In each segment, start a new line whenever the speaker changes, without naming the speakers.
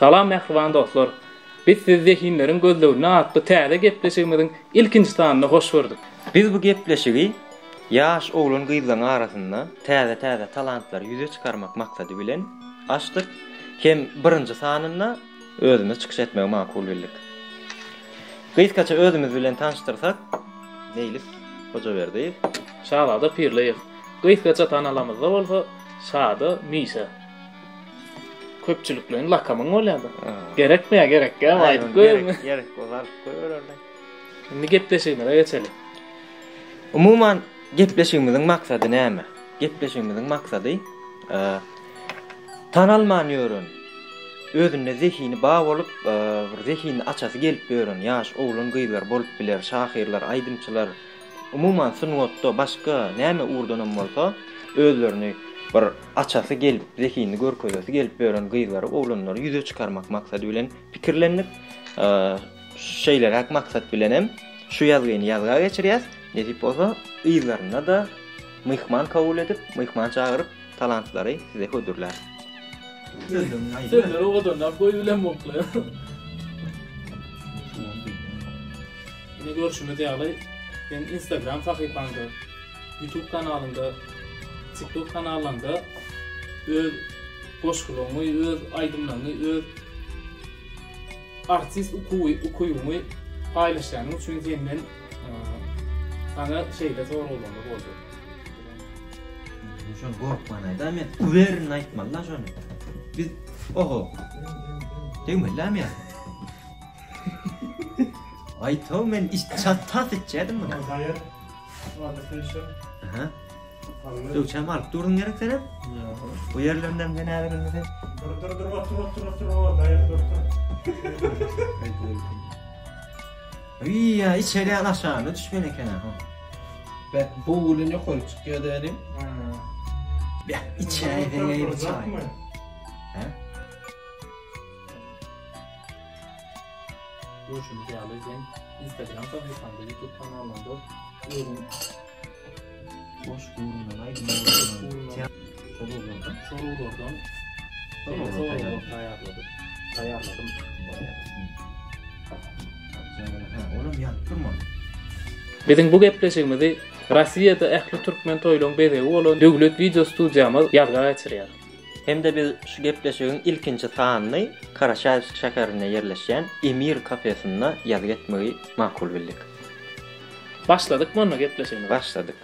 Salam mehriban dostlar. Biz siz zehinlerin gözlewine atly täze gepleşigimiziň ilkinji sanyna hoş gördük.
Biz bu gepleşigi ýaş oglan gyzlaryň arasynda täze talantlary ýüze çykarmak maksady bilen açdyk. Hem birinji sanyna özümiz çykyş etmek makul bildik. Gysgaça özümiz bilen tanıştyrsak, Neylis hoja berdi.
Şahada pirleýär. Gysgaça tanalamyzda bolsa Şahada Mişa. Köpçülüklerin lakamyň bolýardy. Gerekmi ya gerekkä?
Gerek bolar.
Şimdi gepleşigime geçelim.
Umuman gepleşigimiziň maksady näme? Gepleşigimiziň maksady tanalman ýörün. Özüne zehini bağ bolup, zehini açasy gelip ýörün. Ýaş oglan gyzlar bolup biler, şahyrlar, aýdymçylar. Umuman sunwatda başga näme urdanam bolsa, özlerini bir açasy gelip, zehini görkezesi gelip ýörün gyzlary, oglanlary ýüze çykarmak maksady bilen pikirlendik. Şeýler hak maksat bilen hem şu ýazgyny ýazga geçirýäs. Nedip bolsa, gyzlaryna da myhman kabul edip, myhman çagyryp talantlary size hödürler.
Sözler o kadar da koy bilen mokla. Yine görüşümüz ýaly. Ben Instagram sahypamda, YouTube kanalynda, TikTok kanalynda öz goşgulumy, öz aýdymlaryny, öz artist ukuyumy paýlaşýan üçin senden sana şeýle zor boldy.
Şonu gorkman aýda, men güwerin aýtman la şonu. Biz oho. Degmelämi ya. Aýtaw men iş çattat etjedim mi?
Hayır. Var da
Aha. Dur çamal durun gerek sen? Bu yerlerden ne nälerini sen?
Dur. Hayır dur.
Ya içeri aşağına düşmene kana.
Ben bu ulun yukarı çıkıyor dedim.
Ya içeri de çay. Ha?
Görüşümüz ýaly. Ben Instagram sahypamda, YouTube kanalynda ýörün
Boş gurundan aydın.
şorulardan ayarladım.
Oğlum yaptırma.
Bizim bu gepleşigimizi Rossiýada ähli türkmen toýlaryň bezegi bolan döwlet video studiýamyz ýazga geçirýär.
Hem de biz şu gepleşigiň ilkinji sanyny Karaşaýyş şäherine ýerleşýän Emir kafesinde ýazga etmegi makul bildik.
Başladyk mı gepleşigimize?
Başladık.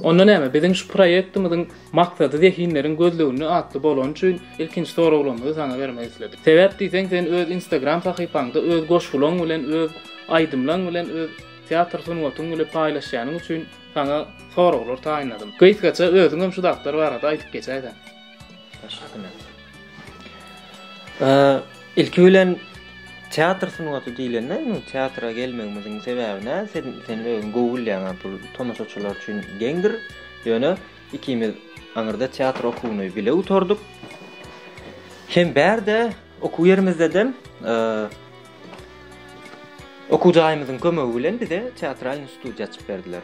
Onda näme? Bizim şu proýektimizin maksady zehinleriň gözlewine atly bolan üçin ilkinji soraglamy sana bermek istedim. Sebäp diýseň sen öz Instagram sahypаңda öz goşgulaň bilen, öz aýdymlaň bilen, öz teatr sunwatyň bilen paýlaşýanyň üçin sana soraglar taýynadym. Gysgaça özüň şu dagtar barada aýdyp geçäýsen.
İlki bilen teatr sunwaty diýilende, teatra gelmegimiziň sebebi näme? Sen özüň gowulýan bu tomaşaçylar üçin geňdir. Ýöne ikimiz aňyrda teatr okuwyny bile oturduk. Hem berde okuw yerimizde de okuwjymyzyň kömegi bilen bize teatralny studiýa açyp berdiler.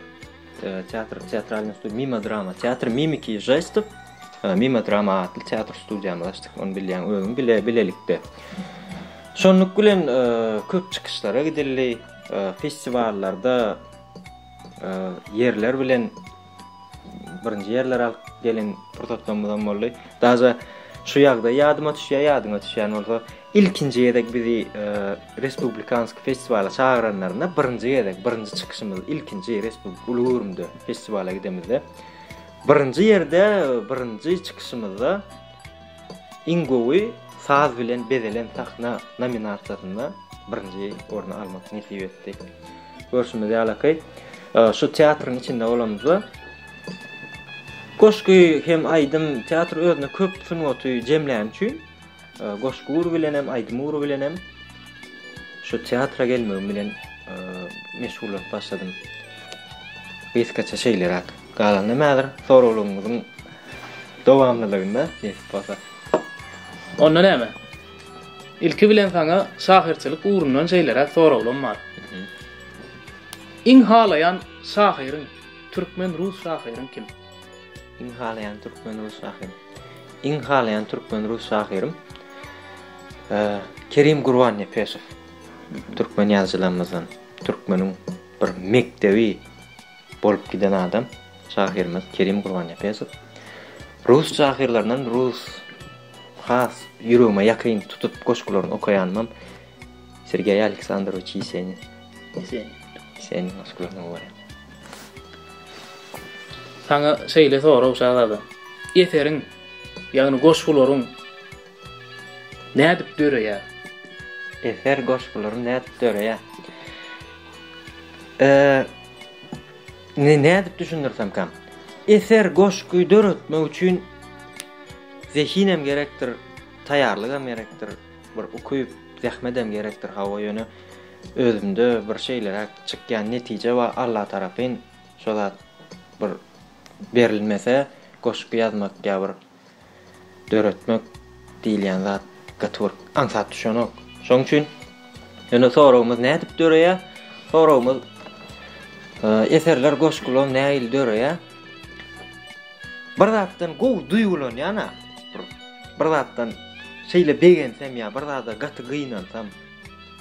Teatralny studiýa Mima-drama, teatr mimiki jestów, Mima-drama adly teatr studiýamy açdyk. Onu bilýän özüň bilelikde. Şonluk bilen köp çykyşlara gidildi, festivallarda yerler bilen birinji yerler alyp gelen prototipimizden boldy. Daza şu ýagda ýadyma düşýän bolsa, ilkinji ýerdek bizi respublikansk festivala çağıranlaryna birinji çykyşymyz, ilkinji respublik ulugurumda festivala gidemizde. Birinji ýerde, birinji çykyşymyzda Ingowy saz bilen bezelen sahna nominasiýasynda birinji orny almak nesip etdik. Görüşümüz ýaly. Şu teatryň içinde bolamyzda goşky hem aýdym teatr özüne köp sunwaty jemlän üçin goşky ur bilen hem aýdym ur bilen hem şu teatra gelmegim bilen meşgul bolup başladym. Gysgaça şeýler hak. Galan nämedir? Soraglarymyzyň dowamlylygynda ýetip bolsa.
Onda näme? İlki bilen sana şahirçilik uğrundan şeylere sorawlym bar. İň halayan şahirin, türkmen rus şahirin kim?
İň halayan türkmen rus şahirim Kerim Gurbanipesov. Türkmen ýazgılarymyzdan, türkmeniň bir mekdebi bolup giden adam, şahirimiz Kerim Gurbanipesov. Rus şahirlerinden rus has ýüregime ýakyn tutup goşgularyny okaýanmam Sergey Aleksandrovich Yesenin. Yesenin goşgularyny okuýan.
Sana şeýle soraw şahada. Eteriň, ýagny goşgularyň nädip döreýär?
Efer goşgularyň nädip döreýär? Nädip düşündirsem kam? Eser goşguy döretmek üçin zehinem gerektir, taýarlygam gerektir, bir okuyup zähmedem gerektir. Hawa ýöne özümde bir şeýlere çykýan netije we Allah tarapyn şolat bir berilmese goşgu ýazmak ýa-bir döretmek diýilýän zat gatyr aňsat düşenok. Şoň üçin ýöne sorawymyz nädip döreýär? Sorawymyz eserler goşgular näil döreýär? Bir zatdan gowy duýgulan ýana bir zatdan şeýle begensem ýa bir zada gaty gynansam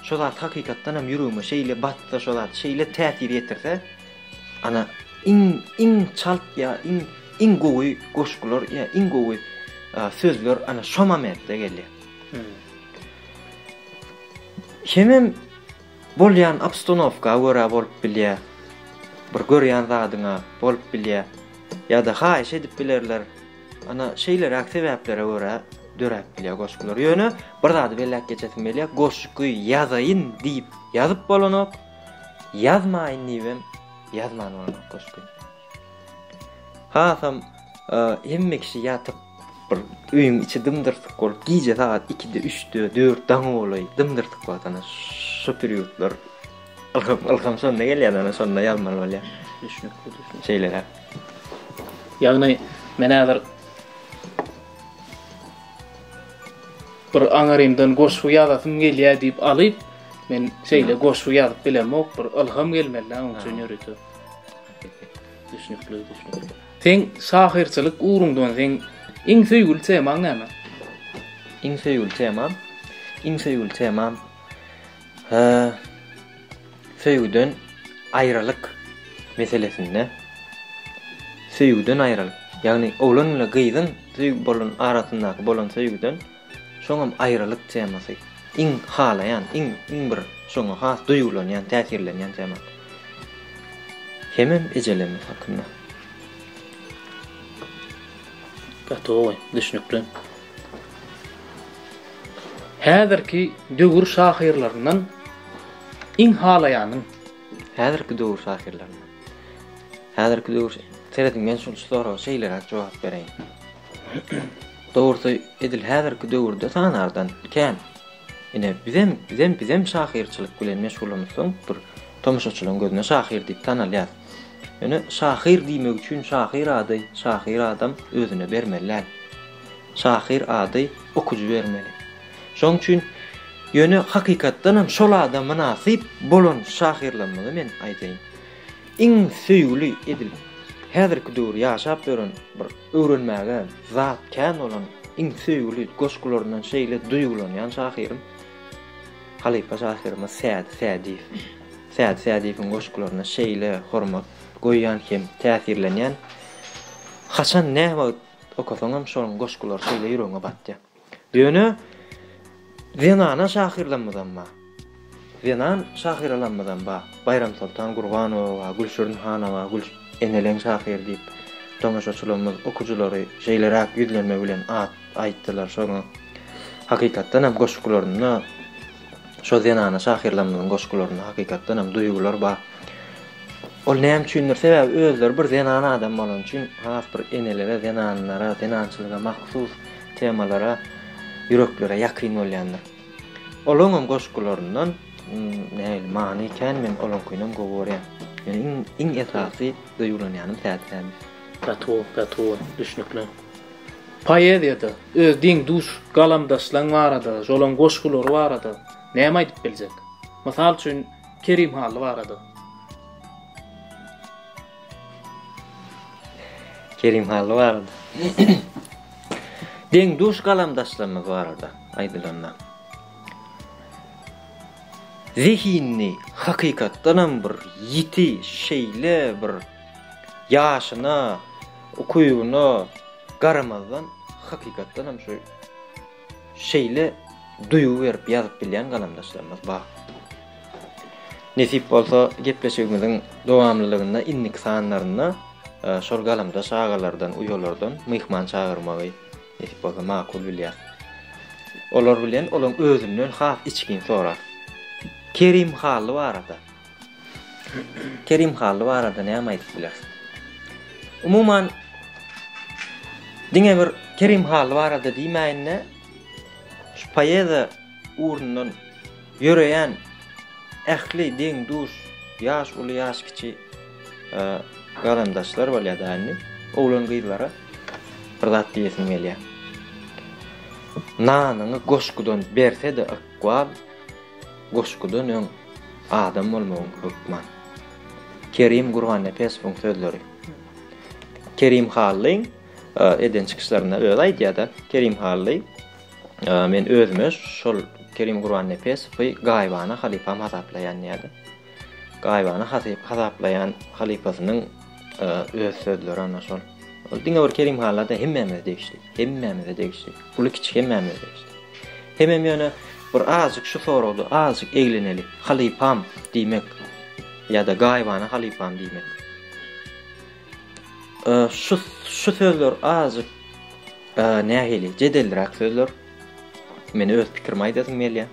şo zat hakykatdan hem ýüregime şeýle batsa şo zat şeýle täsir ýetirse ana iň çalt ýa iň gowy goşgular ýa iň gowy sözler ana şo momentde gelýär. Hemem bolýan obstanovka görä bolup bilýär. Bir görýän zadyňa bolup bilýär. Ya da haýyş edip bilerler. Ana şeýler sebäplere görä dörep bilýär goşgular. Ýöne bir zady belläp geçesim gelýär. Goşguy ýazaýyn diýip ýazyp bolanok. Ýazmaýyn diýip ýazman bolanok goşguy. Hasam hemme kişi ýatyp bir öýüň içi dymdyrtyk bolup giýje saat 2-de 3-de 4 daňy bolay dymdyrtyk bolany. Şu periodlar alham sonuna gelýär ana sonuna ýazmaly bolýar.
Düşünüp
Şeýler.
Ýagny men häzir bir aňarymdan goşgu ýazasym gelýär diýip alyp men şeýle goşgu ýazyp bilemok bir ilham gelmeli oň üçin ýöretip. Düşünüp. Sen şahirçilik uğrundan sen iň söýgül temam näme?
Iň söýgül temam söýgüden aýralyk meselesinde. Söýgüden aýralyk. Ýagny oglan bilen gyzyň söýgü bolan arasyndaky bolan söýgüden şoňam aýralyk temasy. Iň halayan, iň bir şoňa has duýulanýan, täsirlenýän tema. Hemem ejelemi hakynda.
Gatowy, düşünüp. Häzirki döwür şahirlerinden iň halaýanyň
Häzirki döwür şahirlerinden. Häzirki döwür Seretin men şol soraw şeýlere jogap bereýin. Dogrusu edil häzirki döwürde sanardan kän. Ine bizem şahirçilik bilen meşgulamyzsyň bir tomaşaçylaryň gözüne şahir diýip tanalýar. Ýöne şahir diýmek üçin şahir adam özüne bermeli. Şahir ady okuju bermeli. Şoň üçin ýöne hakykatdan hem şol adam münasip bolan şahirlenmeli men aýdaýyn. Iň söýgüli edil häzirki döwür ýaşap beren bir öwrenmäge zat kän bolan iň söýgüli goşgularyndan şeýle duýgulanýan şahirim Halipa şahirimiz Sa'd Sa'diýewiň goşgularyna şeýle hormat goýýan hem täsirlenýän. Haçan näme okasaňam şonuň goşgulary şeýle ýüregiňe batdy. Ýöne Venana şahirlenmeden ba. Bayram Sultan Gurbanowa, Gülşürün Hanawa, Enelen şahir diýip tomaşaçylarymyz, okujulary şeýlere ýüzlenme bilen aýtdylar şoňa. Hakykatdan hem goşgularyna şo Venana şahirlenmeden goşgularyna hakykatdan hem duýgular ba. Ol näme üçindir? Sebäbi özleri bir Venana adam bolan üçin has bir enelere, Venanlara, Venançylyga mahsus temalara ýüreklere ýakyn bolýandyr. Olaňam goşgularyndan näil many eken men olan kuynam goworýan. Yani iň esasy duýulanýanym täsirlenýär.
Gatowy, düşünüp. paye dedi. Öz din duş galamdaşlan barada, jolan goşgulary barada. Näme aýdyp biljek? Mysal üçin Kerim haly barada.
Kerim haly barada. Den duş galamdaşlarymyz barada, aýdylanlar. Zihinni hakykatdanam bir yiti şeýle bir ýaşyna, okuyuuna garamazdan hakykatdanam şu şeýle duýu berip ýazyp bilýän galamdaşlarymyz bar. Nesip bolsa gepleşigimiziň dowamlylygynda innik sanlaryna şol galamdaş agalardan, uýalardan myhman çağırmagy nesip bolsa makul bilýär. Olar bilen olaň özünden has içgin sorar. Kerim haly barada. Kerim haly barada näme aýdyp bilersiň? Umuman diňe bir Kerim haly barada diýmäňne şu paýeda urundan ýöreýän ähli deň duş ýaş uly ýaş kiçi galamdaşlar bolýar-da, oğlan gyzlara bir zat diýesim gelýär. Nanyny goşgudan berse-de akwal goşgudan öň adam bolmagyň hukman. Kerim Gurban Nefesowň sözleri. Kerim halyň eden çykyşlaryna öz aýdýar-da. Kerim haly men özüme şol Kerim Gurban Nefesowy gaýbana halifam hasaplayan ýa-da. Gaýbana hasaplayan halifasynyň öz sözleri ana şol. Diňe bir Kerim halada hemmemiz degişdi. Buly kiçik hemmemiz degişdi. Hemmem ýöne bir azyk şu soragdy, azyk egleneli. Halifam diýmek ýa-da gaýbana halifam diýmek. Şu sözler azyk nähili, jedelrak sözler. Men öz pikirimi aýdasym gelýär.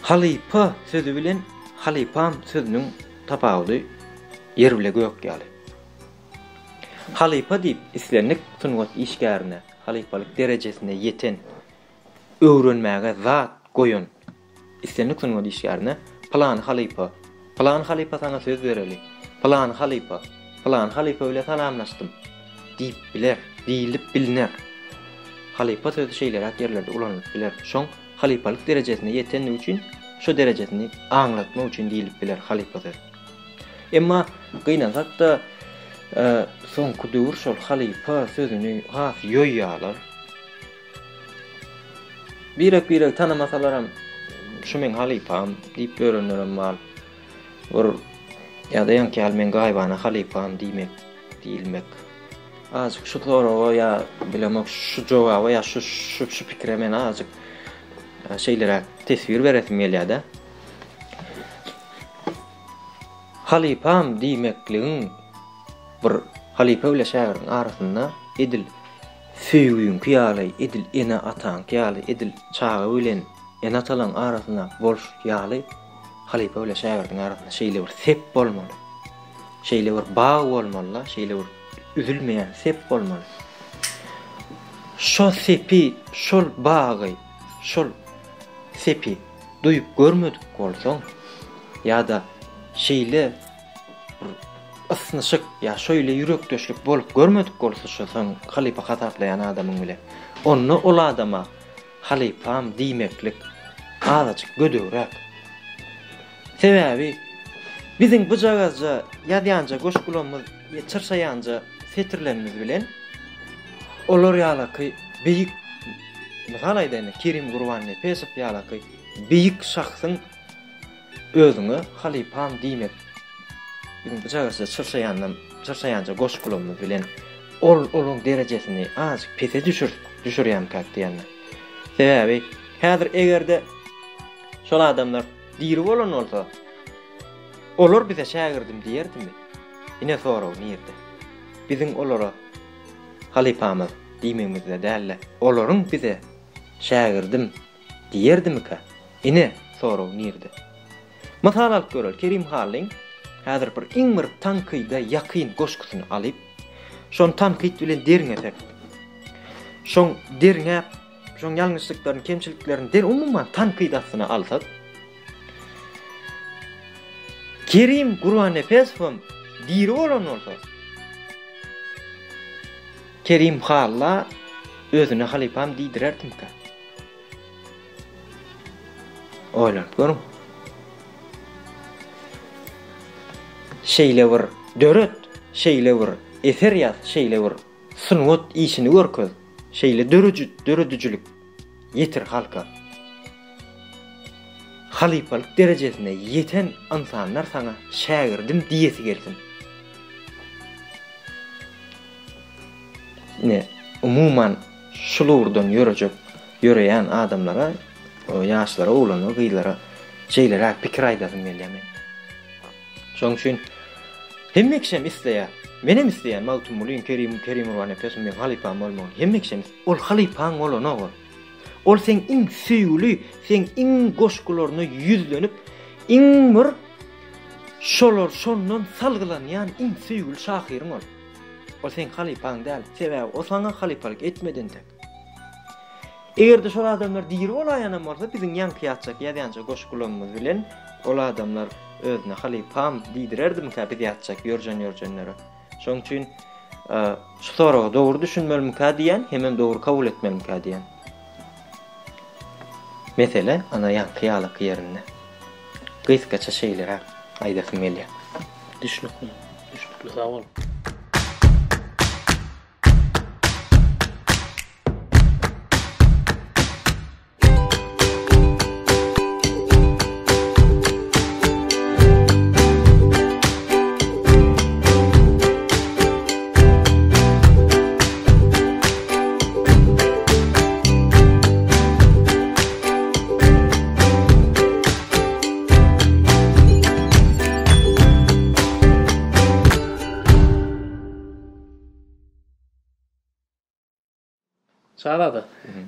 Halifa sözü bilen halifam sözüniň tapagudy yer bile gök ýaly. Halifa diýip islenlik sunwat işgärine, halifalyk derejesine ýeten öwrenmäge zat goýun. Islenlik sunwat işgärine plan halifa sana söz bereli. Plan halifa ile salamlaşdym diýip biler, diýilip biliner. Halifa sözü şeýler ýerlerde ulanyp biler. Şoň halifalyk derejesine ýeten üçin şu derejesini aňlatmak üçin diýilip biler halifa sözü. Emma gynansak-da soňky döwür şol halifa sözüni has ýoýýarlar. Birek tanımasalaram şu men halifam diýip öğrenirim bar. Bir ýa-da ýa-da men gaýbana halifam diýmek. Azıcık şu sorawa ýa bilemek şu jogaby ýa şu pikire men azıcık şeýlere tesvir beresim gelýär-de. Halifam diýmekligiň bir halifa ile şäherdiň arasynda edil süýgüň ýaly, edil ene atan ýaly, edil çağı bilen ene atalan arasynda boş ýaly halifa ile şäherdiň arasynda şeýle bir sep bolmaly. Şeýle bir bağ bolmaly, şeýle bir üzülmeýän sep bolmaly. Şol sepi, şol bagy, şol sepi duýup görmedik bolsaň ýa-da şeýle ısnyşyk ýa şöýle ýürek döşlük bolup görmedik bolsa şoň halifa hasaplayan adamyň bile onu ol adama halifam diýmeklik azajyk gödöwrek. Sebäbi biziň bu jagazja ýadýanja goşgulamyz çyrşaýanja setirlerimiz bilen olar ýalaky beýik misal aýdany Kerim Gurban Nefesow ýalaky beýik şahsyň özüňe halifam diýmek biziň bu jagazja çyrşaýanja goşgulamyz bilen olaň derejesini azajyk pese düşürýän kakdiýanlar. Sebäbi häzir egerde şol adamlar diýri bolan bolsa olar bize şägirdim diýerdimi? Ine soraw nirde? Biziň olara halifamyz diýmegimizde dälle. Olaryň bize şägirdim diýerdimika? Ine soraw nirde? Masal alyp görel Kerim halyň häzir bir iň bir tankyda ýakyn goşgusyny alyp şon tankyt bilen derňe tek. Şoň derňe şoň ýalňyşlyklaryny, kemçiliklerini der umumyň tankydasyna alsak Kerim Gurban Nefesow diýri bolan bolsa Kerim Halla özüne halipam diýdirerdim-ka. Oýlanyp görüň. Şeýle bir döret, şeýle bir eser ýaz, şeýle bir sunwat işini görköz, şeýle dörüdüjülük ýetir halka. Halipalyk derejesine ýeten insanlar sana şägirdim diýesi gelsin. Ne umuman şulurdan yöreýän adamlara, o ýaşlara, oğlana, gyýlara şeýlere pikir aýdasym gelýär. Şoň üçin hemmekşem isleýär. Menem isleýän Maltum Mulin Kerim Urwan Pesum men halipam bolmagy. Hemmekşem ol halipaň bolana ol. Ol sen iň süýgüli, sen iň goşgularyna ýüzlenip, iň bir şolor şondan salgılanýan iň süýgüli şahyryň ol. Ol sen halipaň däl, sebäbi o sana halipalyk etmeden tek. Egerde şol adamlar diýir olaýanam bolsa biziň ýankyýatjak ýa-da goşgularymyz bilen ol adamlar özüne halipam diýdirerdim-ka biz ýatjak ýörjenlere. Şoň üçin şu soraga dogry düşünmelim-ka diýen, hemem dogry kabul etmelim-ka diýen. Mesele ana ýankyýalyk ýerinde. Gysgaça şeýlere aýdasym gelýär.
Düşnükli sağ ol. Şalada.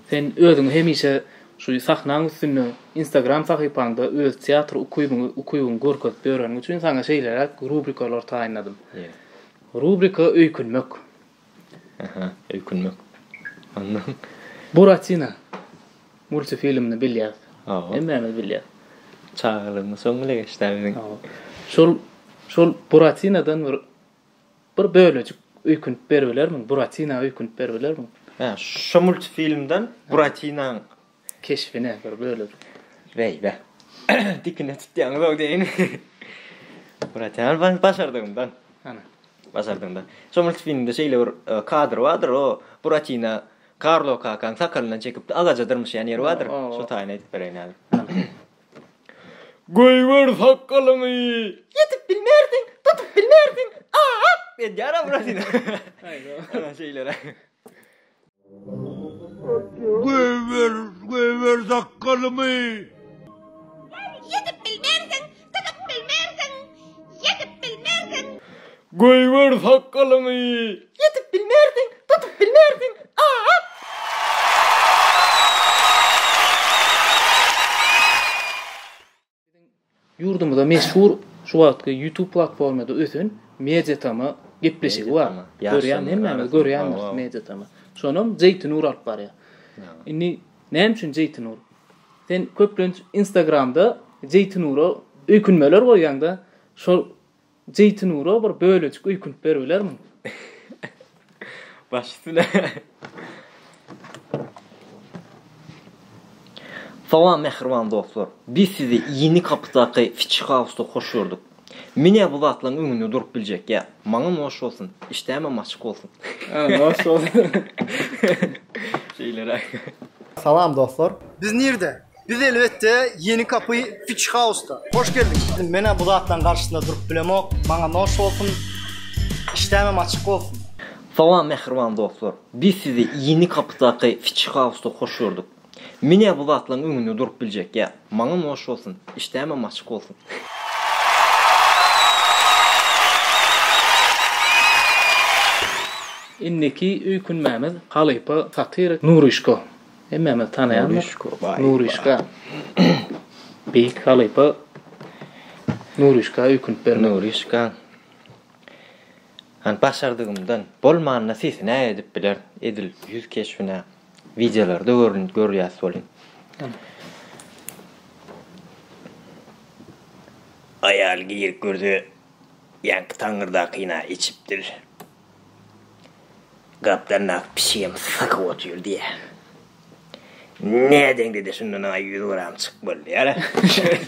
Sen özüň hemişe şu sahnaň üstünde Instagram sahypaňda öz teatr ukuyuň görkezip berýän üçin sana şeýler rubrikalar taýinladym. Rubrika öýkünmek.
Öýkünmek. Anladım.
Buratina multifilmini bilýär. Emmemi bilýär.
Çağırlygyny soňra geçdirdiň.
Şol Buratinadan bir bölejik öýkünip berýärmi? Buratina öýkünip berýärmi?
Şu multifilmden Buratina'nın
keşfine böyle.
Vey. Dikine tutýan zog deyin. Buratina ben başardığımdan.
Ana.
Başardığımdan. Şu multifilmde şeýle bir kadr vardır o Buratina Carlo kakan sakalından çekip agacadırmış yani yer vardır. Şu taýin edip bereýän. Goýber sakalymy. Yetip bilmerdin, tutup bilmerdin. Edýär Buratina. Hayda. Ana şeýlere.
Güver sakkalımı.
Yedip bilmerdin, tutup bilmerdin, yedip bilmerdin.
Güver sakkalımı. Yedip bilmerdin, tutup bilmerdin.
Yurdumuzda meşhur şu wagtky YouTube platformada ösün Mediatama gepleşigi bar. Görýän hemmemiz görýändir Mediatama. Şonum Zeytinur alyp barýar. Indi näme üçin Zeytinur? Sen köplenç Instagramda Zeytinura öýkünmeler goýýanda, şol Zeytinura bir bölejik öýkünip berýärmi?
Başysyna. Salam mehriban dostlar. Biz sizi Yeni Kapıdaky Fiçi House'da hoş gördük. Mine bu zatlaryň öňünde durup biljek ya. Maňa hoş bolsun, işdäme açyk bolsun.
Hoş bolsun.
Şeylere.
Salam dostlar.
Biz nerede? Biz elbette Yeni Kapı Fiçi House'da. Hoş geldik. Mene bu zatlaryň karşısında durup bilemok, maňa hoş bolsun, işdäme açyk bolsun.
Salam mehriban dostlar. Biz sizi Yeni Kapıdaky Fiçi House'da hoş gördük. Mine bu zatlaryň öňünde durup biljek ya. Maňa hoş bolsun, işdäme açyk bolsun.
Inneki öýkünmämiz Halypa Satyr Nurişko. Hemmemi tanaýanlar. Nurişka. Beýik Halypa Nurişka öýkünip berme.
Nurişka. Han başardygymdan bolmanyna sesini edip biler. Edil yüz keşfine videolarda görýäs bolyn. Ayal giyip gördü. Yank taňyrda kyna içipdir. Kaptannak pişiyem sıkı otuyor diye. Neden dedi şundan ayı duram çık boldy ýa-da.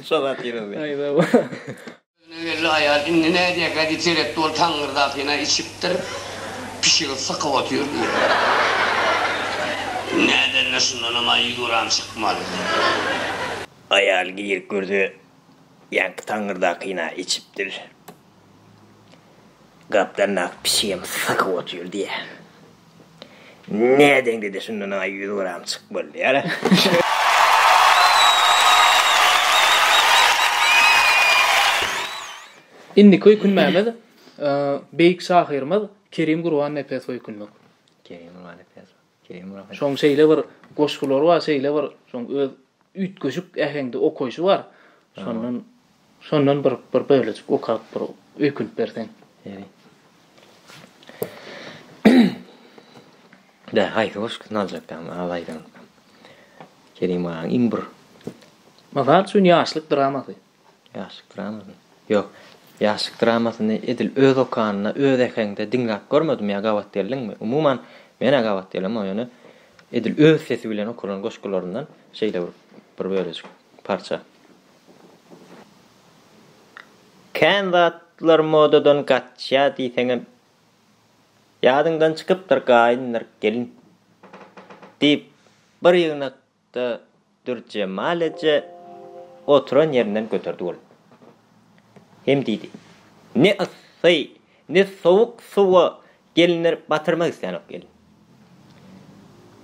Şolat ýerinde.
Aýda bu.
Öyle hayal inni ne diye gadi tiret dol tangırdakina içiptir pişiği sıkı otuyor diye. Neden şundan ama yuram çıkmalı.
Ayal giyip gördü. Yank tangırdakina içiptir. Kaptannak pişiyem sıkı otuyor diye. Neden dedi şundan ayı duram çık boldy ýa-da.
Indi köy günmämedi. Beýik şahyrmaz Kerim Gurban nepes köy günmek.
Kerim Urban.
Şoň şeýle bir goşgular bar, şeýle bir şoň öz ütgöşük äheňde okoýşy bar. Şondan bir bölecik okap bir öýkün bersen.
Ýeri. Da haýdy hoş naljak ama alaydan. Kerim Urban imbir.
Mazal şun ýaşlyk dramasy.
Ýaşlyk dramasy. Ýok, ýaşlyk dramasyny edil öz okanyna, öz äheňde diňläp görmedim ýa gawat derliňmi? Umuman men gawat derlim ýöne edil öz sesi bilen okulan goşgularyndan şeýle bir bölecik parça. Kandatlar modadan gaçýa diýseňem ýadyňdan çykypdyr gaýynlar gelin. Dip bir ýygnakda dürje malece oturan ýerinden göterdi ol. Hem diýdi. Ne ıssy, ne sowuk suwa gelinler batyrmak islenip gelin.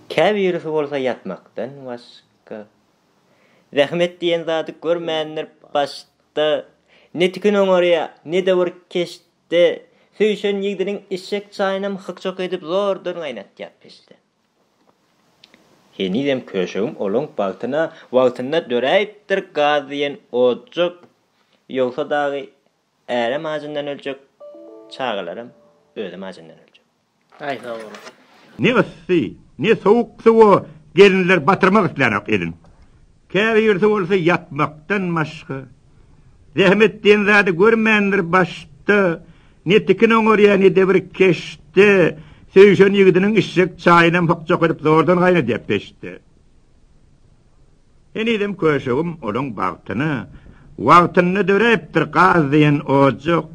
Käbirisi bolsa ýatmakdan başga. Rahmet diýen zady görmänler başda ne tikin oňarya, ne de bir keşde süýşen ýigdiniň işek çaýynam hykçak edip zordan gaýnatýar peşde. Henidem köşegim olaň wagtyna döräýipdir gaziyen ojak ýogsa dagy äre majyndan öljek çağalarym özüm majyndan öljek.
Aýda bu.
Ne ıssy, ne sowuk suwa gelinler batyrmak islenip edin. Käbirisi bolsa ýatmakdan başga. Rahmet diýen zady görmändir başda. Ne tikin oňarya, ne de bir keşde süýşen ýigdiniň işek çaýynam hykçak edip zordan gaýnatýar peşde. Enidem köşegim olaň wagtyny döräpdir gazyň ojak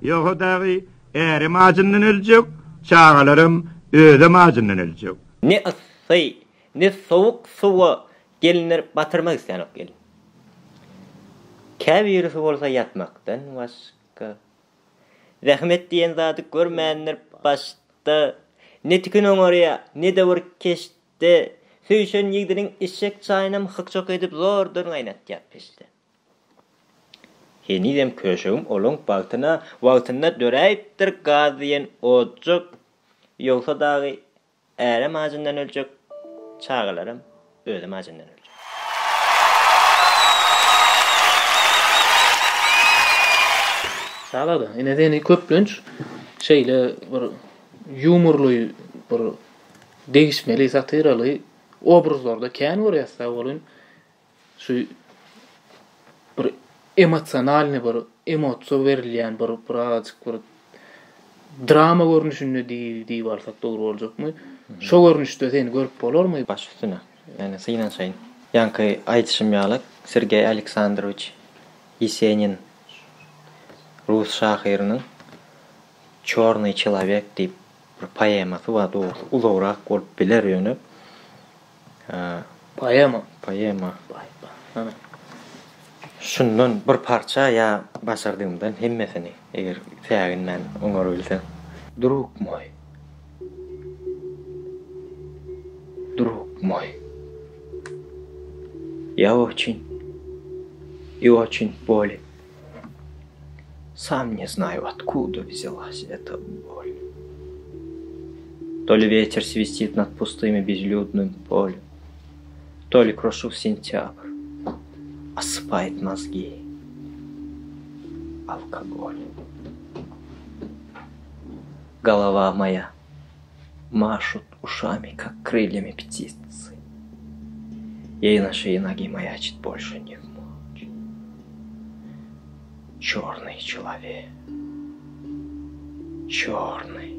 ýogsa dagy äre majyndan öljek çağalarym özüm majyndan öljek.
Ne ıssy, ne sowuk suwa gelinler batyrmak islenip gelin. Käbirisi bolsa ýatmakdan başga. Rahmet diýen zady görmänler başda. Ne tikin oňarya, ne de bir keşde süýşen ýigdiniň işek çaýynam hykçak edip zordan gaýnatýar peşde. Henidem köşegim olaň wagtyna döräýipdir gazyň ojak ýogsa dagy äre majyndan öljek çağalarym özüm majyndan öljek.
Salada. Ine deni köplünç şeýle bir yumorly bir değişmeli satiraly obrazlarda kän görýärse bolun şu bir emosionalny bir emosiýa berilýän bir drama görnüşini diýip alsak dogry boljakmy? Şo görnüşde seni görüp bolarmy?
Baş üstüne. Yani synan şaýyn. Ýanky aýdyşym ýalyk Sergey Aleksandrovich Yesenin Rus şahyrynyň Çorny человек diýip bir poemasy bar, ulagrak bolup biler ýöne.
Poema.
Ana. Şundan bir parça ýa başardymdan hemmesini eger täginden oňar bilsem. Друг мой. Я очень болен. Сам не знаю, откуда взялась эта боль. То ли ветер свистит над пустым и безлюдным полем, то ли крошу в сентябрь, осыпает мозги алкоголь. Голова моя машут ушами, как крыльями птицы. Ей на шее ноги маячит больше не в мочь. Черный человек. Черный.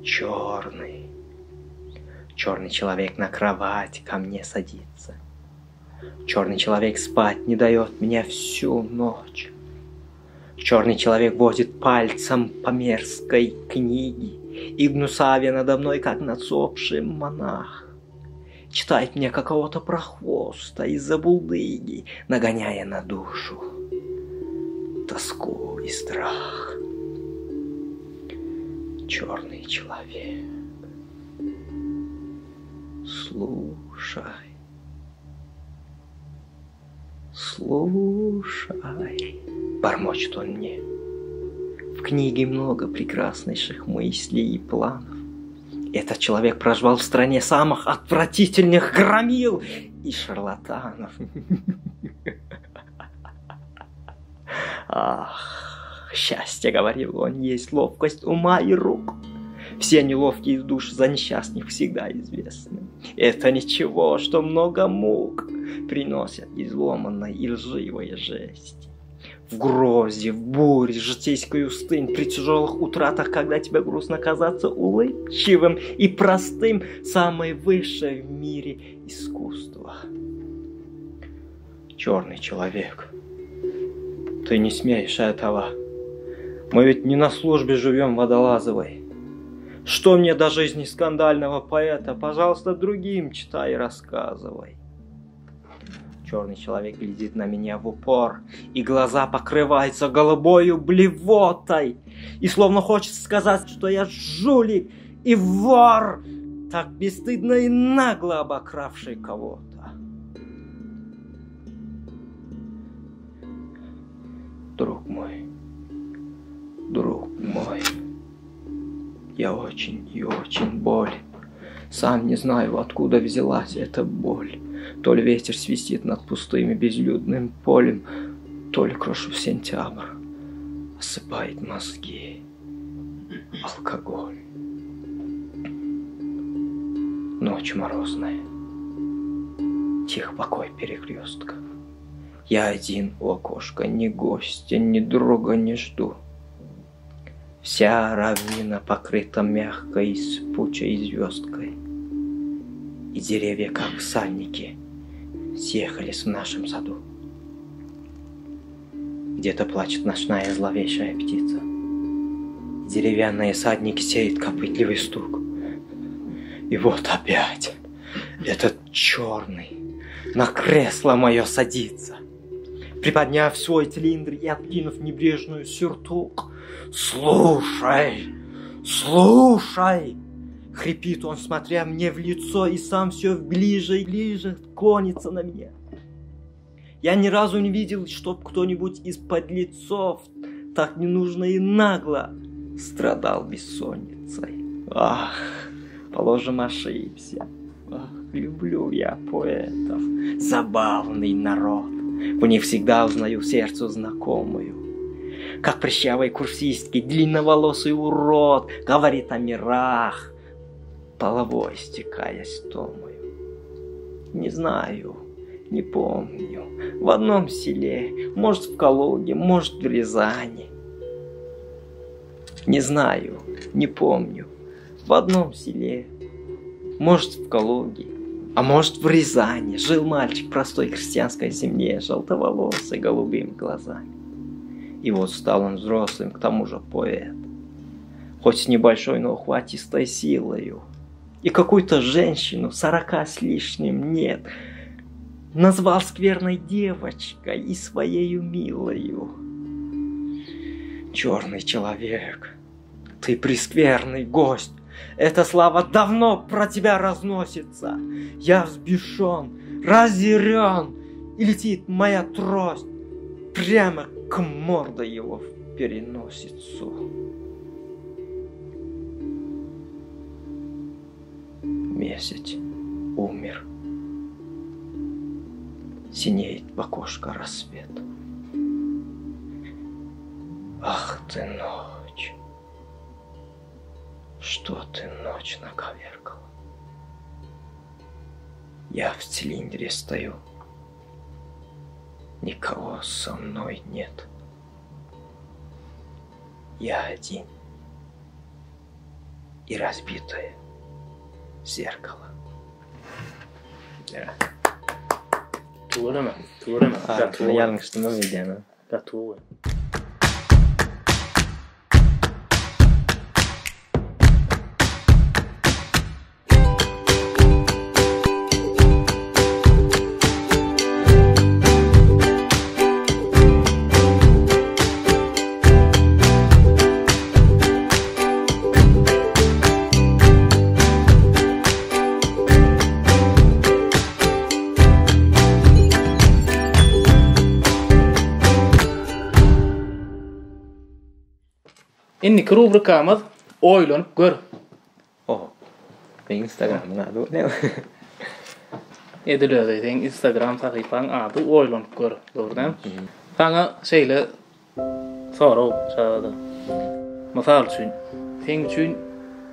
Черный. Черный человек на кровать ко мне садится. Черный человек спать не дает мне всю ночь. Черный человек водит пальцем по мерзкой книге и гнусавя надо мной, как надсохший монах. Читает мне какого-то прохвоста из-за булдыги, нагоняя на душу тоску и страх. Черный человек, слушай, слушай, бормочет он мне. В книге много прекраснейших мыслей и планов. Этот человек проживал в стране самых отвратительных громил и шарлатанов. Ах, счастье, говорил он, есть ловкость ума и рук. Все неловкие души за несчастных всегда известны. Это ничего, что много мук приносят изломанной и лживой жести. В грозе, в буре, житейской устынь, при тяжелых утратах, когда тебе грустно казаться улыбчивым и простым, самое высшее в мире искусство. Черный человек, ты не смеешь этого. Мы ведь не на службе живем водолазовой. Что мне до жизни скандального поэта? Пожалуйста, другим читай и рассказывай. Черный человек глядит на меня в упор, и глаза покрываются голубою блевотой, и словно хочет сказать, что я жулик и вор, так бесстыдно и нагло обокравший кого-то. Друг мой, я очень и очень болен. Сам не знаю, откуда взялась эта боль. То ли ветер свистит над пустым и безлюдным полем, то ли крошу в сентябрь осыпает мозги алкоголь. Ночь морозная, тих покой перекрестка. Я один у окошка, ни гостя, ни друга не жду. Вся равнина покрыта мягкой спучей звездкой, и деревья, как всадники, съехались в нашем саду. Где-то плачет ночная зловещая птица. Деревянные садники сеют копытливый стук. И вот опять этот черный на кресло мое садится, приподняв свой цилиндр и откинув небрежную сюртук. «Слушай, слушай!» — хрипит он, смотря мне в лицо, и сам все ближе и ближе клонится на меня. Я ни разу не видел, чтоб кто-нибудь из подлецов так ненужно и нагло страдал бессонницей. Ах, положим, ошибся. Ах, люблю я поэтов. Забавный народ. В них всегда узнаю сердцу знакомую. Как прыщавой курсистки, длинноволосый урод говорит о мирах, половой стекаясь томою. Не знаю, не помню. В одном селе, может в Калуге, может в Рязани. Не знаю, не помню. В одном селе, может в Калуге, а может в Рязани, жил мальчик простой крестьянской земле, желтоволосый, голубыми глазами. И вот стал он взрослым, к тому же поэт, хоть с небольшой, но ухватистой силою. И какую-то женщину, 40 с лишним, нет, назвал скверной девочкой и своею милою. Черный человек, ты прескверный гость, эта слава давно про тебя разносится. Я взбешен, разъярен, и летит моя трость прямо к морде его в переносицу. Месяц умер. Синеет в окошко рассвет. Ах ты, ночь! Что ты, ночь, наковеркала? Я в цилиндре стою. Никого со мной нет. Я один. Разбитое зеркало.
Tuğrama.
Yanlıştım videonu.
Gatuğu. İnniki rubrikamız oýlanyp gör.
Oho. Benim Instagram'ın adı ne?
Edilöze diýen Instagram sahypaň ady oýlanyp gör. Doğrudan. Sana şeýle sorag çağda. Masal üçin, sen üçin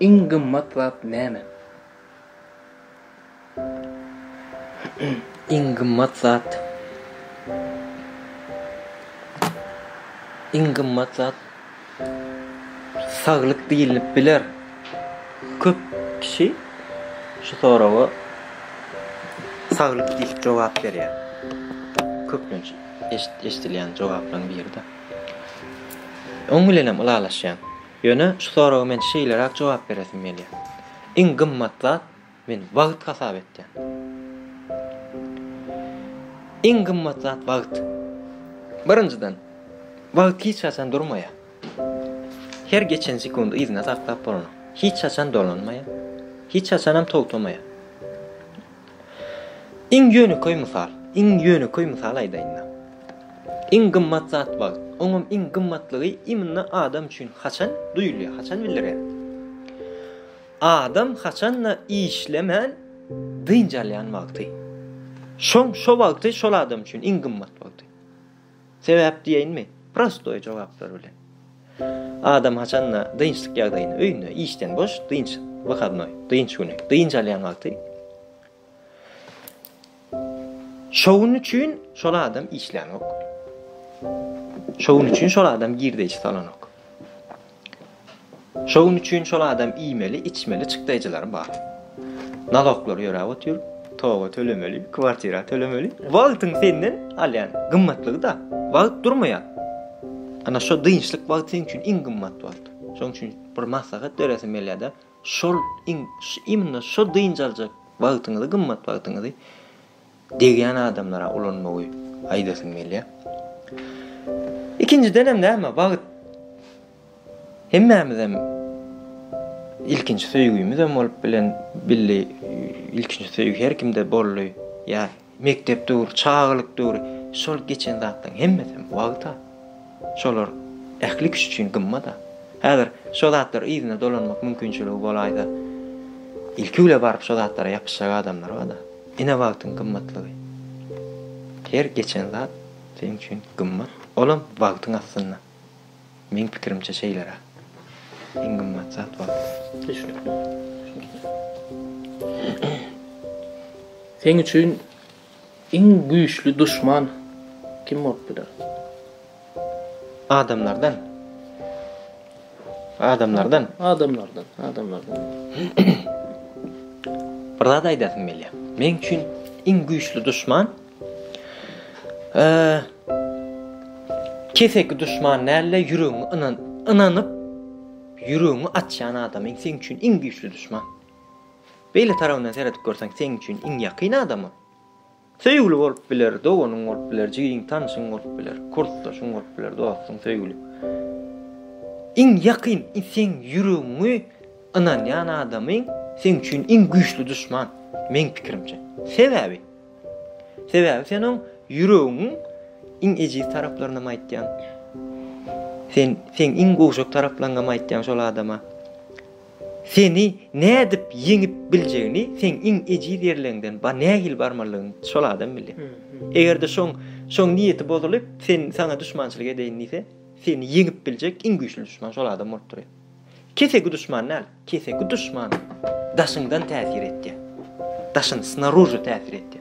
iň gymmat zat näme?
Iň gymmat zat. Iň gymmat zat saglyk diýilip biler. Köp kişi şu soraga saglyk diýip jogap berýär. Köpünç eşdilýän jogaplaryň birinde. Oň bilenem ulalaşýan. Ýöne şu soraga men şeýlerek jogap beresim gelýär. Iň gymmat zat men wagt hasap etdim. Iň gymmat zat wagt. Birinjiden wagt hiç haçan durmaýar. Her geçen sekundu izine saklap bolany. Hiç haçan dolanmaya. Hiç haçanam togtamaýar. Iň ýöne koý mysal aýdaýyn. Iň gymmat zat wagt. Oňam iň gymmatlygy imna adam üçin haçan duýulýar, haçan bildirýär. Adam haçanla işlemän dynjalýan wagty. Şo wagty şol adam üçin iň gymmat wagty. Sebäp diýenmi? Prosto jogaplar bilen. Adam haçanla dynçlyk ýagdaýyny öýüne işden boş dynç wagtnoy, dynç güni, dynjalýan wagty. Şoň üçin şol adam işlenok. Şoň üçin şol adam girdeç salanok. Şoň üçin şol adam iýmeli, içmeli çykdaýjylar bar. Naloklar ýörä otyr, toga tölemeli, kwartira tölemeli. Wagtyň senden alýan gymmatlygy da wagt durmaýar. Ana şo dynçlyk wagtyň üçin iň gymmat wagt. Şoň üçin bir maslahat beresim gelýär. Şol imna şo dynjaljak wagtyňyzy gymmat wagtyňyzy degen adamlara ulanmagy aýdasym gelýär. İkinci dönemde ama wagt hemmemizem ilkinci söýgüýümizem bolup bilen billi ilkinci söýgü her kimde bolly. Ya mektep dur, çağlyk dur, şol geçen zatdan hemmesem wagta. Şolar ähli kişi üçin gymmat. Häzir şol zatlar izine dolanmak mümkinçiligi bolaýda. İlküle barıp şol zatlara ýapyşak adamlar bar da. Ine wagtyň gymmatlygy. Her geçen zat seň üçin gymmat. Olam wagtyň aslynda. Men pikirimçe şeýlere. Iň gymmat zat wagt.
Seň üçin iň güýçli düşman kim bolup biler?
Adamlardan. Bir zat aýdasym gelýär. Men üçin iň güýçli düşman kesek düşman näle ýüregiňi ynanyp ýüregiňi açýan adam sen üçin iň güýçli düşman. Beýle tarapyndan seredip görseň sen üçin iň ýakyn adamy. Söýgüli bolup biler, doganyň bolup biler, jigiň tanşyň bolup biler, kurtdaşyň bolup biler, dogasyň söýgüli. Iň ýakyn sen ýüregiňi ynanýan adamyň sen üçin iň güýçli düşman. Men pikirimçe. Sebäbi senin ýüregiň iň ejiz taraplaryna maýtýan. Sen iň goşak taraplaryna maýtýan şol adama. Seni nädip ýeňip biljegini sen iň ejiz ýerlerinden ba nähil barmalygyny şol adam bilýär. Egerde şoň niýeti bozulyp sen sana düşmançylyk edýän ise seni ýeňip biljek iň güýçli düşman şol adam bolup durýar. Kesek düşman näl? Kesek düşman daşyňdan täsir etdi. Daşyň snarужи täsir etdi.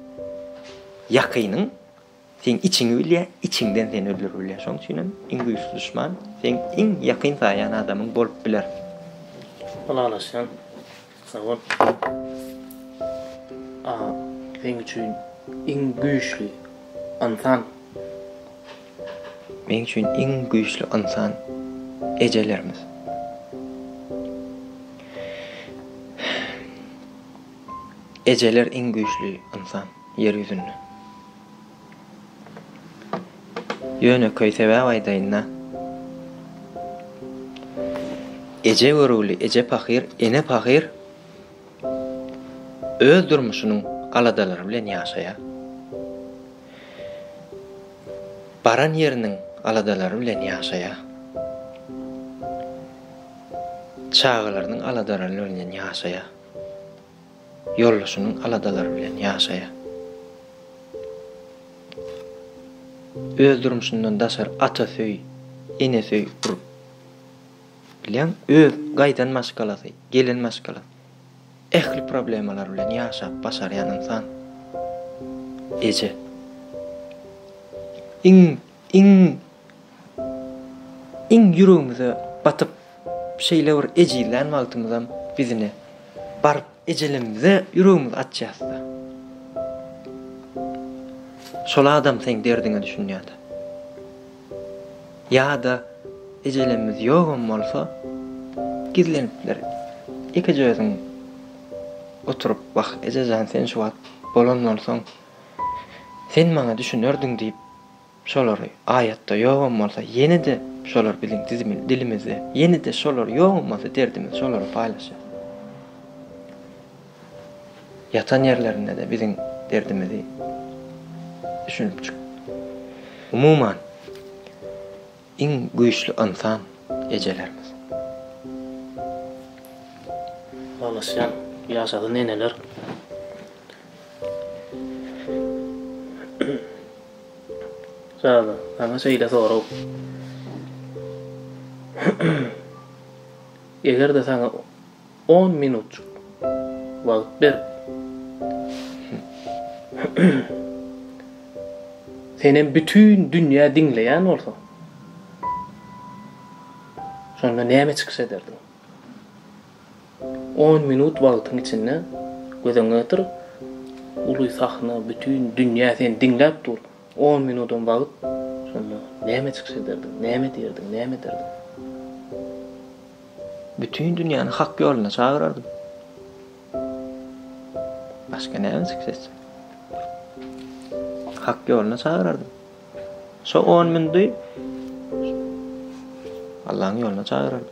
Ýakynyň sen içiňi bilýär, içiňden seni öldürür bilýär. Şoň üçin iň güýçli düşman sen iň ýakyn saýan adamyň bolup biler.
Alalaşan. Sağ ol. Sen üçün en güýçli insan.
Men üçin en güýçli insan ejelerimiz. Ejeler en güýçli insan yer ýüzünde. Ýöne köýsebe aýdaýynda. Eje görüli, eje pahir, ene pahir öz durmuşynyň aladalary bilen ýaşaýar. Baran yeriniň aladalary bilen ýaşaýar. Çağalarynyň aladalary bilen ýaşaýar. Yollaşynyň aladalary bilen ýaşaýar. Öz durmuşyndan daşar ata söý, ene söý bilen öz gaýdan maşgalasy, gelen maşgalasy. Ehli problemalar bilen ýaşap başarýan insan eje. İn ýüregimize batyp şeýler ejilen wagtymyzdan bizine baryp ejelimize ýüregimiz atjasda. Şol adam sen derdiňe düşünýärdi. Ýa-da ejelimiz ýogum bolsa gizlenipler. Iki jöýüň oturup bak ejejan sen şu wagt bolan bolsaň sen maňa düşünerdiň diýip şolary aýatda ýogum bolsa ýene-de şolar bilen dilimizde ýene-de şolar ýogum bolsa derdimiz şolary paýlaşýar. Yatan yerlerinde de bizim derdimizi düşünüp çık. Umuman en güýçli insan ejelerimiz.
Alalaşan ýaşady neneler. Şada, ana şeýle sorap. Eger de sana 10 minut wagt ber. Senin bütün dünýä dinleýän bolsa. Şonda näme çyksa derdin? 10 minut wagtyň içinde gözeňe otur. Uly sahna bütün dünýä sen dinläp dur. 10 minutun wagt. Şonda näme çyksa derdin? Näme derdin? Näme derdin?
Bütün dünýäni hak ýoluna çagyrardym. Başka näme çyksa? Hak ýoluna çagyrardym. Şo 10 minutdy Allah'ın ýoluna çagyrardym.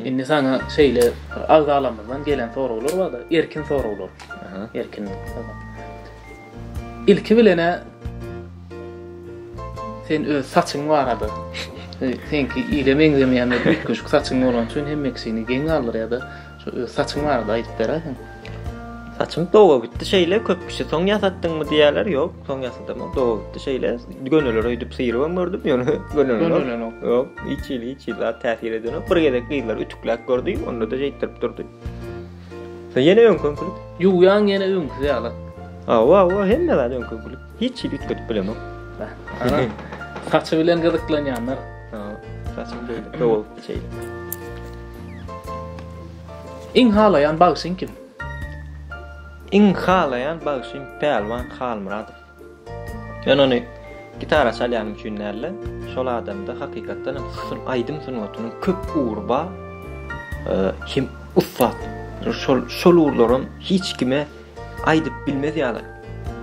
Inni sana şeýle agdalamyzdan gelen soraglar bar da, erkin soraglar. Erkin. İlki bilene sen öz saçyň barady. Senki ile meňzemeýän bir küçük saçyň bolan üçin hemmeksini geň aldyr ýa-da şu öz saçyň barady aýdyp berersiň.
Saçym doga gitdi şeýle köp kişi soň ýasatdyňmy diýerler, ýok, soň ýasadym, doga gitdi şeýle gönüller öýdüp syýryp ömürdüm ýöne gönüller. Ýok, içili täsir eden. Bir gedek gyýlar ütükläp gördü, onda da jeýtirip durdy. Sen ýene öňkünçilik?
Ýuýan ýene öňkü ýaly.
Wa, hemme zat öňkünçilik. Hiç ütükläp bilemem.
Ana saçy bilen gyzyklanýanlar.
Saçym beýle doga şeýle.
Iň halayan bagşyň kim?
İn halayan bagşym Pelwan Halmuradov. Ben onu gitara çalýan üçinlerle şol adamda hakykatdan syn aýdym sunuwatynyň köp uğurba kim uffat şol uğurlarym hiç kime aýdyp bilmez ýaly.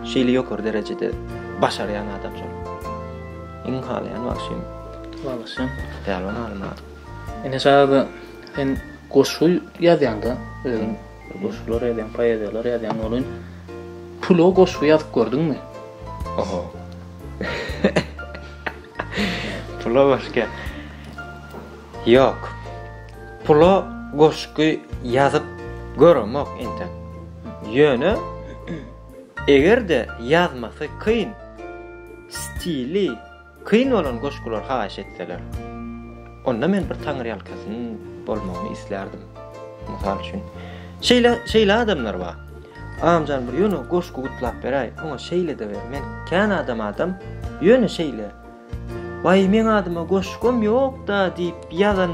Şeýle ýokary derejede başarýan adam şol. İn halayan bagşym Pelwan Halmuradov.
Ene şada sen goşu ýazýanda özüň goşular eden, paýalar eden olun. Pulo goşu ýazyp gördüňmi?
Oho. pula başka. Yok. Pula goşky yazıp görmek ente. Yönü egerde yazması kıyın, stili kıyın olan goşkular haş etseler, onda men bir Tanrı halkasının bolmağını islerdim. Misal üçün, şeyle adamlar var. Amcan bir yönü goşku gutlap beray, ona şeyle de ver. Men kän adam, yönü şeyle. Vay men adıma goşkum yok da deyip yazan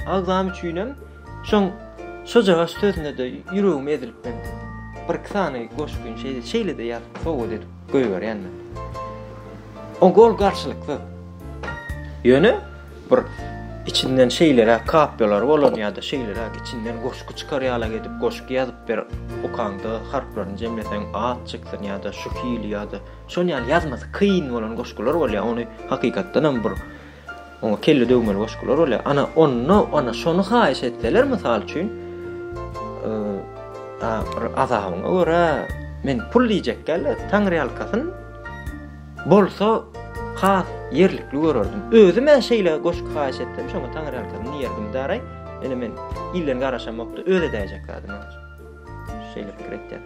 ağzam üçünem, şoň sojağa sözüne de yüreğim edilip ben bir kısane goşkun şeyle de yazıp soğuk edip göğür yani. O gol karşılıklı. Yönü bir içinden şeylere kapıyorlar olan ya da şeylere içinden goşku çıkarıyala gidip goşku yazıp bir okanda harflarını cemleten ağat çıksın ya da şu fiili ya da şonu yani yazması kıyın olan goşkular ol ya onu hakikatten bir ona kelli dövmeli goşkular ol ya ona şonu hayiş etseler misal üçün azabına göre men pul diyecek gel Tanrı halkasın bolsa has yerlikli görürdüm. Özüm ben şeyle goşku hayiş ettim. Şoňa Tanrı halkasını yerdim daray. Ene men illen garaşamakda öyle diyeceklerdim. Şeyle fikir etdim.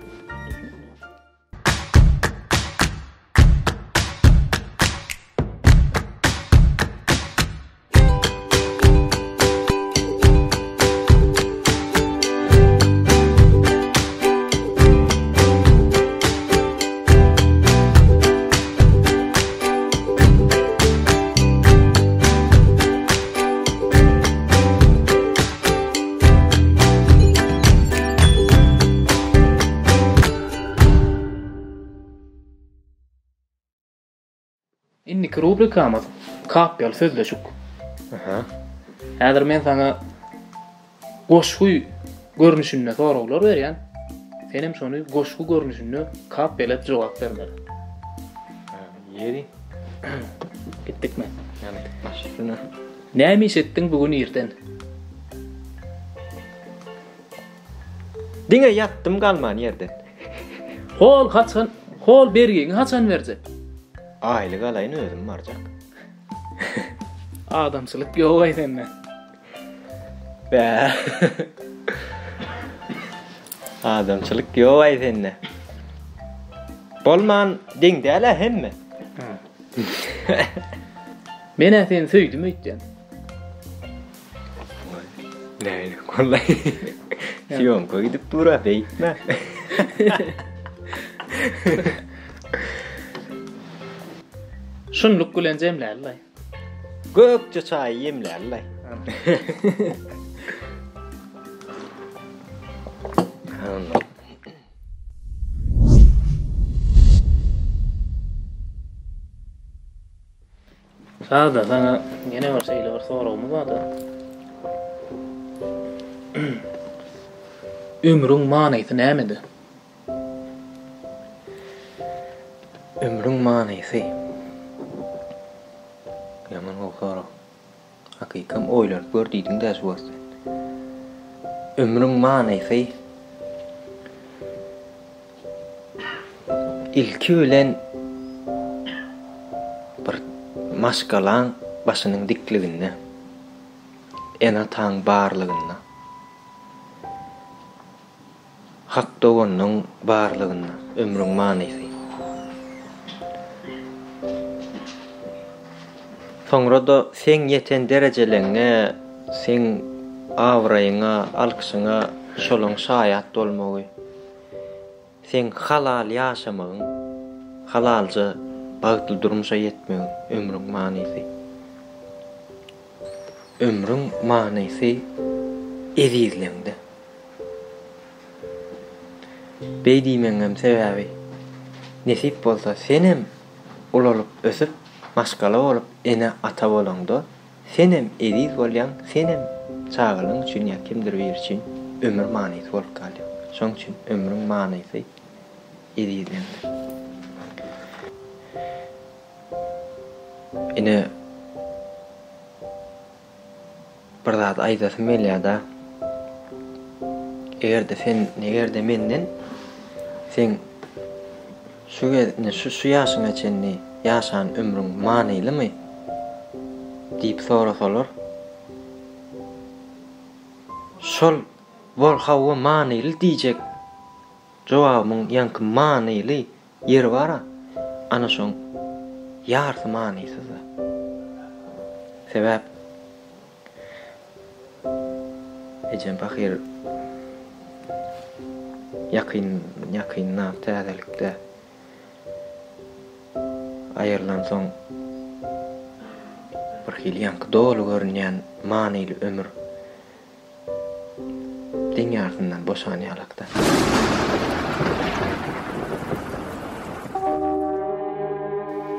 Inniki rubrikamız kapyal sözleşik. Häzir men sana goşku görnüşünde soraglar berýän. Senem şonu goşku görnüşünde kapyalap jogap bermeli.
Yeri.
Gittikmi?
Yani başyna.
Näme iş etdiň bugün erten?
Diňe ýattym galman ýerden.
Hol kaçan, hol bergiň haçan berje?
Aýlyk alaýyn özüm barjak.
Adamçylyk ýok aýdynmy?
Be. Adamçylyk ýok aýdynmy? Bolman diňde ala hemme.
Men seni söýdüm öýtden.
Näme kollay. Ýonko gidip dura beýtme.
Şunluk bilen jemlärler.
Gökçe çay yemlärler.
Sada sana yine bir şeyle bir soragym bar da. Ömrüň manysy nämedi?
Ömrüň manysy. Yaman okara. Hakykam oýlanyp gördüýdim de şu wagt. Ömrüň manysy. İlki bilen bir maşgalan başynyň dikliginde. Ena taň barlygynda. Hak dogonyň barlygynda ömrüň manysy. Soňra da sen ýeten derejeleňe, sen awraýyňa, alkyşyňa şolaň şaýat bolmagy. Sen halal ýaşamagyň, halalca bagtly durmuşa ýetmegiň ömrüň manysy. Ömrüň manysy edizlemde. Beýdimeňem sebäbi nesip bolsa senem ulalyp ösüp maşgala bolup ene ata bolanda senem ediz bolýan, senem çağılyň üçin ýa kimdir bir üçin ömür manysy bolup galýar. Şoň üçin ömrüň manysy edizlemde. Ene bir zat aýdasym gelýär-de. Egerde sen negerde menden sen şu ýaşyňa çenni ýaşan ömrüň manylymy? diýip sorasalar, şol bol hawa manyly diýjek jogabymyň ýanky manyly ýeri bara, ana şoň ýarty manysyz. Sebäp ejem bahir ýakynna täzelikde aýyrlan soň bir hil ýanky dolu görünýän manyly ömür diňýasyndan boşanýarlykda.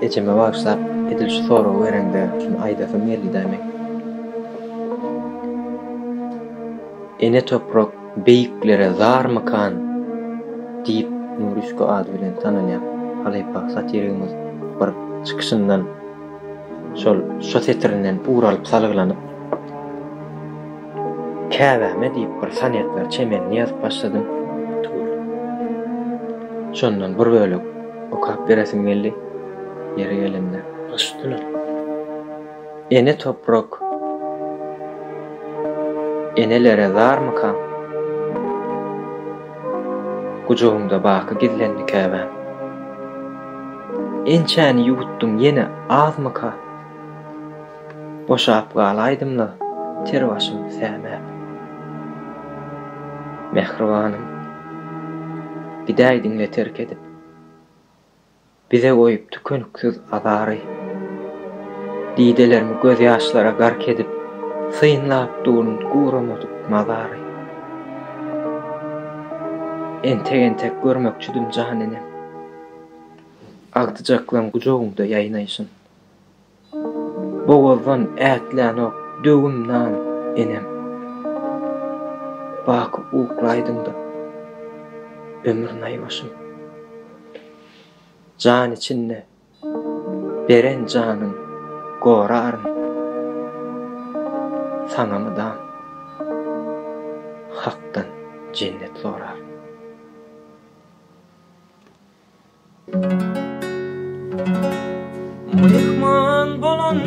Ejeme başlap edilşi soru berende şunu aýdasy merli demek. Ene toprak beýiklere zarmykan diýip Nurişko ady bilen tanalýan Halypa satirimiz bir çykyşyndan şol şosetrinden uralyp salyglanyp käbäme diýip bir sanatlar çemenini ýazyp başladym. Şondan bir bölük okap beresim geldi. Yere gelende başladılar. Ene toprak enelere zarmykan gujoğumda bakı gizlendi käbä. Ençäni ýugutdum ýene azmyka boşap galaýdymla ter başym sämäp. Mehribanym gidäýdiňle terk edip bize goýup tükönüksiz azary diýdelerimi göz ýaşlara gark edip syynlap durup guramadyk mazary. Entek görmekçidim jahaninem. Agdyjaklan gujoğumda ýaýnaýşyn. Bogozdan ätlän ok döwümden enem. Bak uklaýdymda ömür naýmaşym. Can içinde beren canın gorarın sanamıdan haktan cennet sorar.
Mehman bolan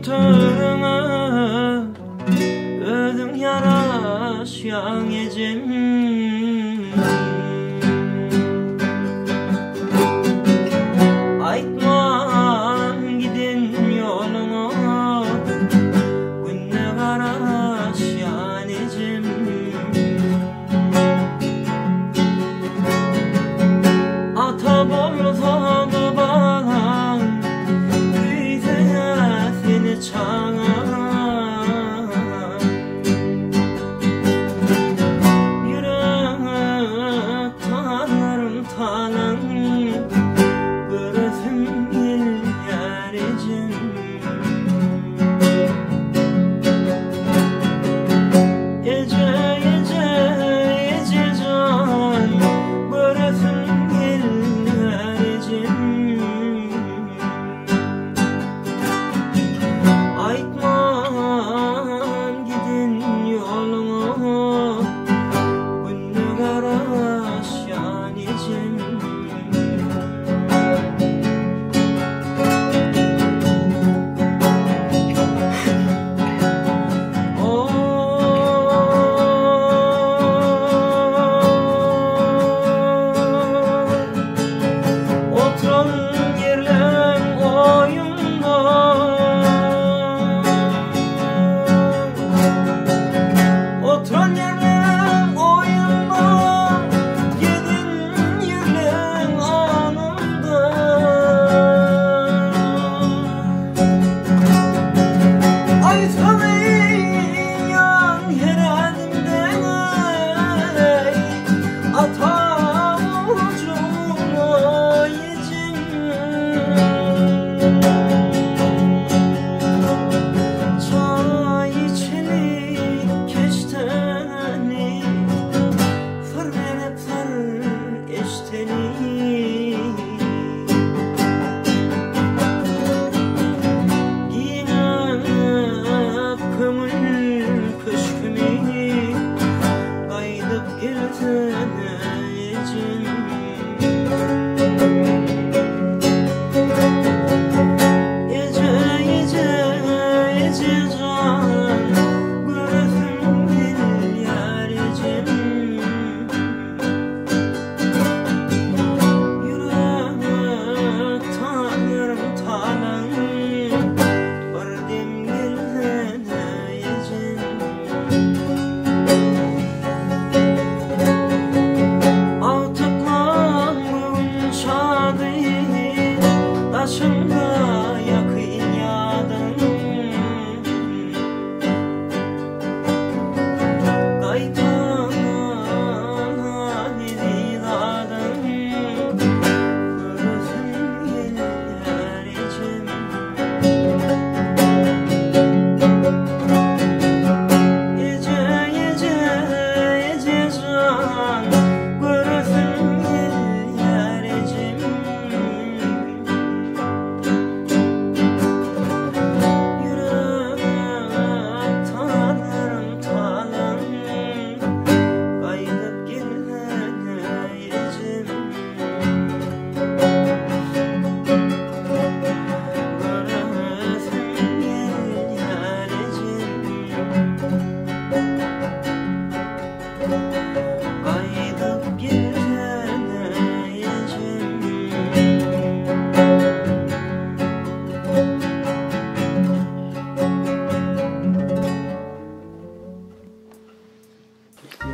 törüne özüm yaraşyan ecem.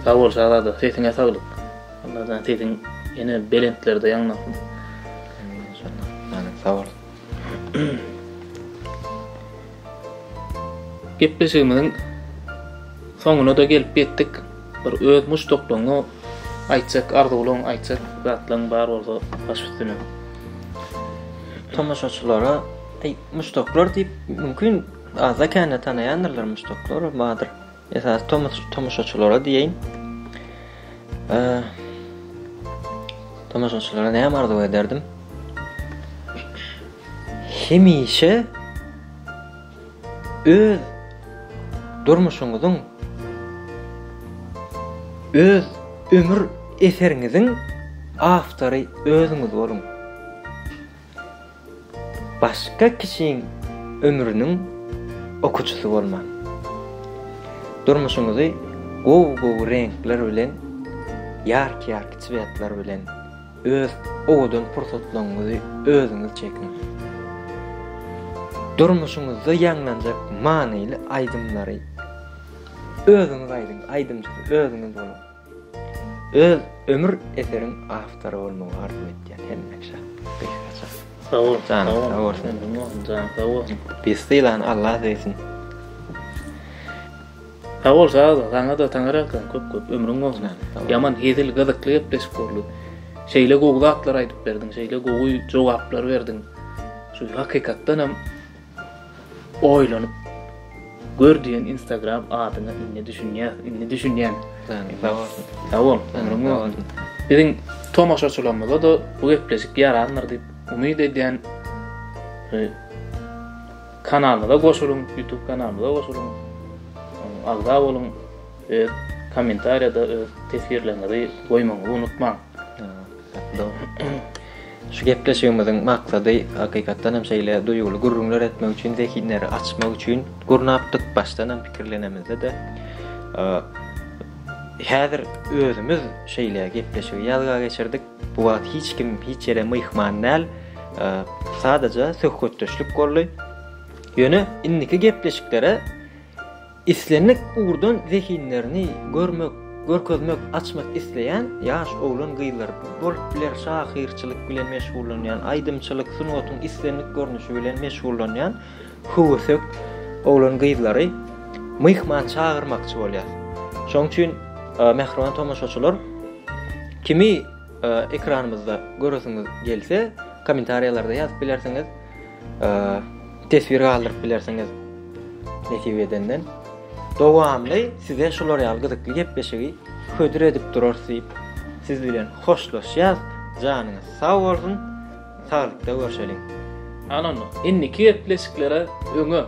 Sağ ol sağladı. Sesine sağlık. Onlardan sesin yine belentlerde yanlasın.
Yani sağ ol.
Gepleşigimiň soňuna da gelip ýetdik. Bir öz muşdoklugyny aýtsak, arzuwlaryň aýtsak, zatlaryň bar bolsa baş üstüne.
Tamaşaçylara muşdoklar diýip mümkin az ekene tanaýanlar muşdoklar madyr. Esas tamaşaçylara diýeň. Tamaşaçylara näme arzu ederdim? Hemişe öz durmuşuňyzyň öz ömür eseriňiziň awtory özüňiz bolun. Başga kişiň ömrüniň okuçysy bolma. Durmuşuňyzy gow renkler bilen, ýarky çypatlar bilen öz owadan pursatlaryňyzy özüňiz çekin. Durmuşuňyzda ýanglanjak manyly aýdymlary özüňiz aýdymçysy özüňiz bolun. Öz ömür eseriň awtory bolmagy arzu etýän hemmeşe.
Sağ ol.
Sağ ol.
Sağ ol.
Bismillah Allah deýsin.
Sağ ol, sağ ol. Sana da taňarakan köp ömrüň bolsun. Yaman hedil gazakly ýepleşip boldy. Şeýle gowgatlar aýdyp berdiň, şeýle gowy jogaplar berdiň. Şu hakykatdan hem oýlanyp gördüğün Instagram adyna inni düşünýän. Sağ ol. Ömrüň bolsun. Biziň tomaşaçylarymyza da bu gepleşik ýarandyr diýip umyd edýän kanalyna goşulun, YouTube kanalyna goşulun. Agda bolun, kommentariýada tesirlerinizi goýmagy unutmaň.
Şu gepleşigimiziň maksady hakykatdan hem şeýle duýguly gurrunlar etmek üçin, zehinleri açmak üçin gurnapdyk başdan hem pikirlenemizde de häzir özümüz şeýle gepleşigi ýalga geçirdik. Bu wagt hiç kim hiç ýere myhman näl, sadaja söhbetdeşlik boldy. Ýöne indiki gepleşiklere islenlik urdan zehinlerini görkezmek, açmak isleyen yaş oğlan gıylar bolup biler, şahirçilik bilen meşgullanýan, aýdymçylyk, sunnatyň islenlik görnüşi bilen meşgullanýan howsek oğlan gıyllary myhman çağırmakçy bolýar. Şoň üçin mehriban tomaşaçylar kimi ekranymyzda göresiňiz gelse, kommentariýalarda ýazyp bilersiňiz, tesbir galdyryp bilersiňiz nekibedenden. Dowamly size şolar ýalgyzykly gepleşigi hödür edip durarsyp, siz bilen hoşlaşýar, janyňyz sag bolsun, saglykda görüşelim.
Anony, inniki gepleşiklere öňe